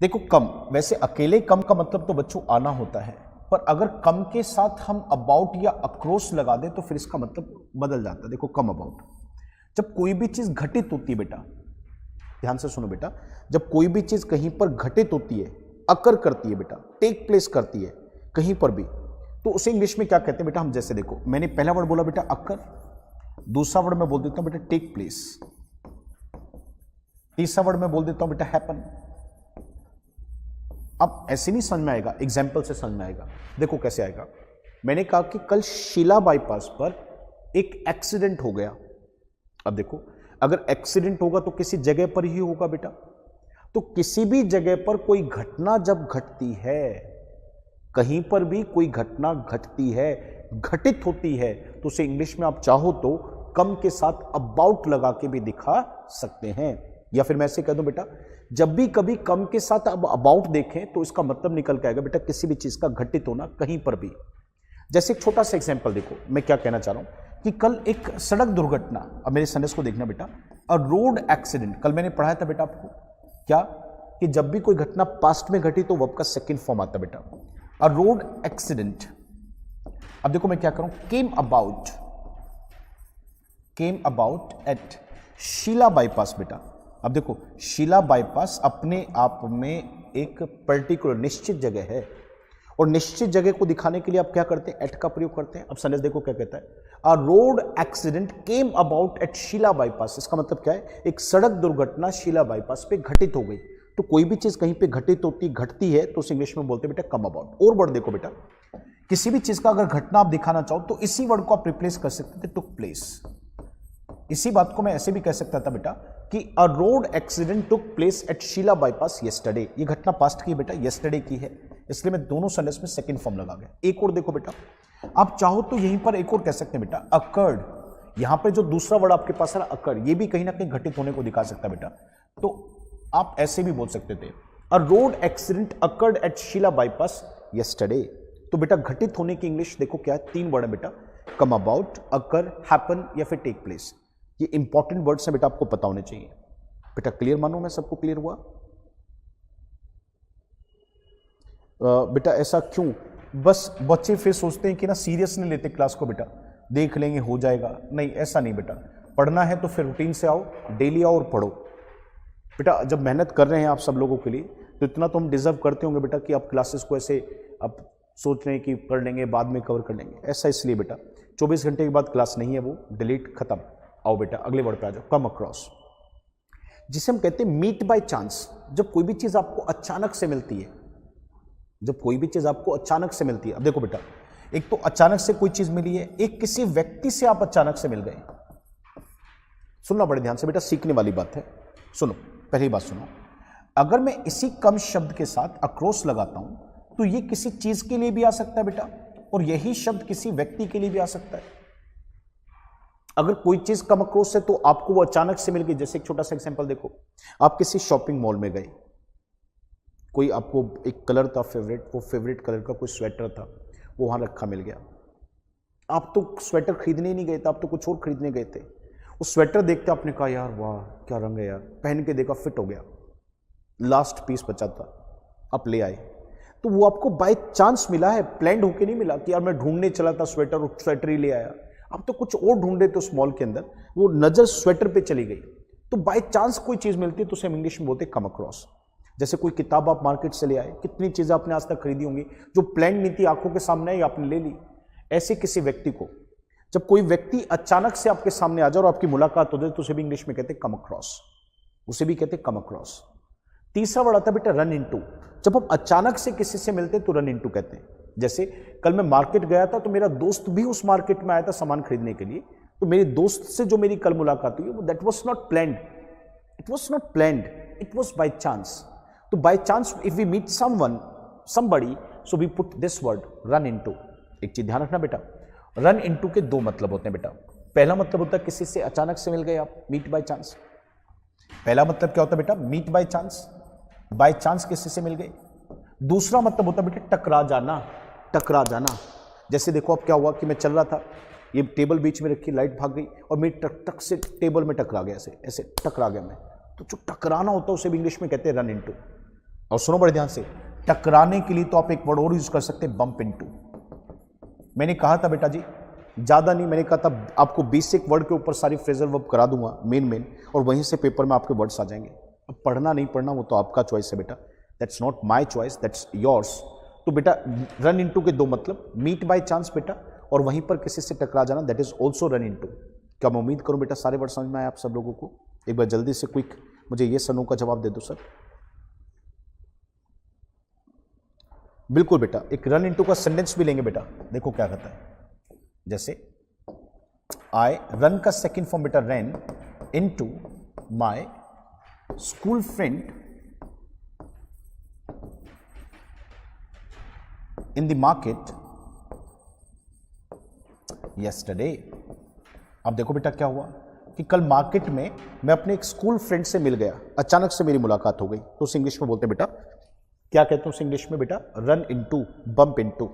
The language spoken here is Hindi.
देखो कम, वैसे अकेले कम का मतलब तो बच्चों आना होता है, पर अगर कम के साथ हम अबाउट या अक्रॉस लगा दें तो फिर इसका मतलब बदल जाता है। देखो कम अबाउट, जब कोई भी चीज घटित होती है बेटा, ध्यान से सुनो बेटा, जब कोई भी चीज कहीं पर घटित होती है, अकर करती है बेटा, टेक प्लेस करती है कहीं पर भी, तो उसे इंग्लिश में क्या कहते हैं बेटा? हम जैसे देखो मैंने पहला वर्ड बोला बेटा अकर, दूसरा वर्ड मैं बोल देता हूं बेटा टेक प्लेस, तीसरा वर्ड मैं बोल देता हूं बेटा हैपन। अब ऐसे नहीं समझ में आएगा, एग्जाम्पल से समझ में आएगा। देखो कैसे आएगा। मैंने कहा कि कल शीला बाईपास पर एक एक्सीडेंट हो गया। अब देखो अगर एक्सीडेंट होगा तो किसी जगह पर ही होगा बेटा, तो किसी भी जगह पर कोई घटना जब घटती है, कहीं पर भी कोई घटना घटती है, घटित होती है, तो उसे इंग्लिश में आप चाहो तो कम के साथ अबाउट लगा के भी दिखा सकते हैं। या फिर मैं ऐसे कह दूं बेटा, जब भी कभी कम के साथ अब अबाउट देखें तो इसका मतलब निकल के आएगा बेटा किसी भी चीज का घटित होना कहीं पर भी। जैसे एक छोटा सा एग्जांपल देखो, मैं क्या कहना चाह रहा हूं कि कल एक सड़क दुर्घटना, अब मेरे सेंटेंस को देखना बेटा, अ रोड एक्सीडेंट, कल मैंने पढ़ाया था बेटा आपको क्या, कि जब भी कोई घटना पास्ट में घटी तो वर्ब का सेकंड फॉर्म आता बेटा, अ रोड एक्सीडेंट। अब देखो मैं क्या करूं, came about at Sheela bypass बेटा। अब देखो शीला बाईपास अपने आप में एक पर्टिकुलर निश्चित जगह है, और निश्चित जगह को दिखाने के लिए आप क्या करते हैं, एट का प्रयोग करते हैं। अब सेंटेंस देखो क्या कहता है, a road accident came about at Sheela bypass. इसका मतलब क्या है, एक सड़क दुर्घटना शीला बाईपास पे घटित हो गई। तो कोई भी चीज कहीं पे घटित होती घटती है तो उसे इंग्लिश में बोलते हैं बेटा कम अबाउट। और वर्ड देखो बेटा, किसी भी चीज का अगर घटना आप दिखाना चाहो तो इसी वर्ड को आप रिप्लेस कर सकते थे टुक प्लेस। इसी बात को मैं ऐसे भी कह सकता था बेटा कि a road accident took place at Sheela bypass yesterday. ये घटना पास्ट की है बेटा, यस्टरडे की है, इसलिए मैं दोनों सेंटेंस में सेकंड फॉर्म लगा गया। एक और देखो बेटा, आप चाहो तो यहीं पर एक और कह सकते हैं बेटा अकर्ड। यहां पे जो दूसरा वर्ड आपके पास है अकर्ड, ये भी कहीं ना कहीं घटित होने को दिखा सकता है बेटा, तो आप ऐसे भी बोल सकते थे a road accident occurred at Sheela bypass yesterday. तो बेटा घटित होने की इंग्लिश देखो क्या है, तीन वर्ड है बेटा, कम अबाउट, अकर, हैपन या फिर टेक प्लेस। ये इंपॉर्टेंट वर्ड्स हैं बेटा, आपको पता होने चाहिए बेटा। क्लियर मानो, मैं सबको क्लियर हुआ बेटा? ऐसा क्यों? बस बच्चे फिर सोचते हैं कि ना सीरियस नहीं लेते क्लास को बेटा, देख लेंगे हो जाएगा। नहीं, ऐसा नहीं बेटा, पढ़ना है तो फिर रूटीन से आओ, डेली आओ और पढ़ो बेटा। जब मेहनत कर रहे हैं आप सब लोगों के लिए तो इतना तो हम डिजर्व करते होंगे बेटा कि आप क्लासेस को ऐसे आप सोच रहे हैं कि पढ़ लेंगे बाद में कवर कर लेंगे। ऐसा इसलिए बेटा 24 घंटे के बाद क्लास नहीं है, वो डिलीट, खत्म। आओ बेटा अगले वर्ड पे आ जाओ, कम अक्रॉस, जिसे हम कहते हैं मीट बाय चांस। जब कोई भी चीज आपको अचानक से मिलती है, जब कोई भी चीज आपको अचानक से मिलती है। अब देखो बेटा, एक तो अचानक से कोई चीज मिली है, एक किसी व्यक्ति से आप अचानक से मिल गए। सुनना बड़े ध्यान से बेटा, सीखने वाली बात है। सुनो, पहली बात सुनो, अगर मैं इसी कम शब्द के साथ अक्रॉस लगाता हूं तो ये किसी चीज के लिए भी आ सकता है बेटा, और यही शब्द किसी व्यक्ति के लिए भी आ सकता है। अगर कोई चीज कम अक्रॉस है तो आपको वो अचानक से मिल गई। जैसे एक छोटा सा एग्जांपल देखो, आप किसी शॉपिंग मॉल में गए, कोई आपको एक कलर था फेवरेट, वो फेवरेट कलर का कोई स्वेटर था, वो वहां रखा मिल गया। आप तो स्वेटर खरीदने ही नहीं गए थे, आप तो कुछ और खरीदने गए थे। उस स्वेटर देखते आपने कहा यार वाह क्या रंग है यार, पहन के देखा फिट हो गया, लास्ट पीस बचा था, आप ले आए। तो वो आपको बाय चांस मिला है, प्लान्ड होके नहीं मिला कि यार मैं ढूंढने चला था स्वेटर और स्वेटर ही ले आया। आप तो कुछ और ढूंढ रहे थे उस मॉल के अंदर, वो नजर स्वेटर पे चली गई। तो बाय चांस कोई चीज मिलती है तो उसे हम इंग्लिश में बोलते हैं कम अक्रॉस। जैसे कोई किताब आप मार्केट से ले आए, कितनी चीजें आपने आज तक खरीदी होंगी जो प्लान नहीं थी, आंखों के सामने आई आपने ले ली। ऐसे किसी व्यक्ति को, जब कोई व्यक्ति अचानक से आपके सामने आ जाए और आपकी मुलाकात हो जाए तो उसे भी इंग्लिश में कहते हैं कम अक्रॉस, उसे भी कहते हैं कम अक्रॉस। तीसरा वर्ड आता है बेटा रन इनटू। जब हम अचानक से किसी से मिलते हैं तो रन इनटू कहते हैं। जैसे कल मैं मार्केट गया था तो मेरा दोस्त भी उस मार्केट में आया था सामान खरीदने के लिए, तो मेरे दोस्त से जो मेरी कल मुलाकात हुई वो that was not planned, it was not planned, it was by chance. तो by chance if we meet someone somebody so we put this word run into. एक चीज ध्यान रखना बेटा, रन इनटू के दो मतलब होते हैं बेटा। पहला मतलब होता है किसी से अचानक से मिल गए आप, मीट बाय चांस। पहला मतलब क्या होता है बेटा, meet by chance, by chance किसी से मिल गए। दूसरा मतलब होता है बेटा टकरा जाना, टकरा जाना। जैसे देखो अब क्या हुआ कि मैं चल रहा था, ये टेबल बीच में रखी, लाइट भाग गई और मेरी टक टक से टेबल में टकरा गया, ऐसे ऐसे टकरा गया मैं। तो जो टकराना होता है उसे भी इंग्लिश में कहते हैं रन इनटू। और सुनो बड़े ध्यान से, टकराने के लिए तो आप एक वर्ड और यूज कर सकते हैं, बम्प इनटू। मैंने कहा था बेटा जी, ज्यादा नहीं, मैंने कहा था आपको बेसिक वर्ड के ऊपर सारी फ्रेजल वर्ब करा दूंगा मेन, और वहीं से पेपर में आपके वर्ड्स आ जाएंगे। अब पढ़ना नहीं पढ़ना वो तो आपका चॉइस है बेटा, that's not my choice, that's yours. तो बेटा रन इनटू के दो मतलब, मीट बाय चांस बेटा, और वहीं पर किसी से टकरा जाना, that is also run into. क्या मैं उम्मीद करूं बेटा सारे वर्ड समझ में आए आप सब लोगों को? एक बार जल्दी से क्विक मुझे ये सर नो का जवाब दे दो सर। बिल्कुल बेटा, एक रन इनटू का सेंटेंस भी लेंगे बेटा, देखो क्या कहता है। जैसे आई रन का सेकेंड फॉर्म बेटा run into my school friend in the market yesterday. अब देखो बेटा क्या हुआ कि कल मार्केट में मैं अपने एक स्कूल फ्रेंड से मिल गया, अचानक से मेरी मुलाकात हो गई। तो उस इंग्लिश में बोलते हैं बेटा, क्या कहते हैं उस इंग्लिश में बेटा? Run into, bump into.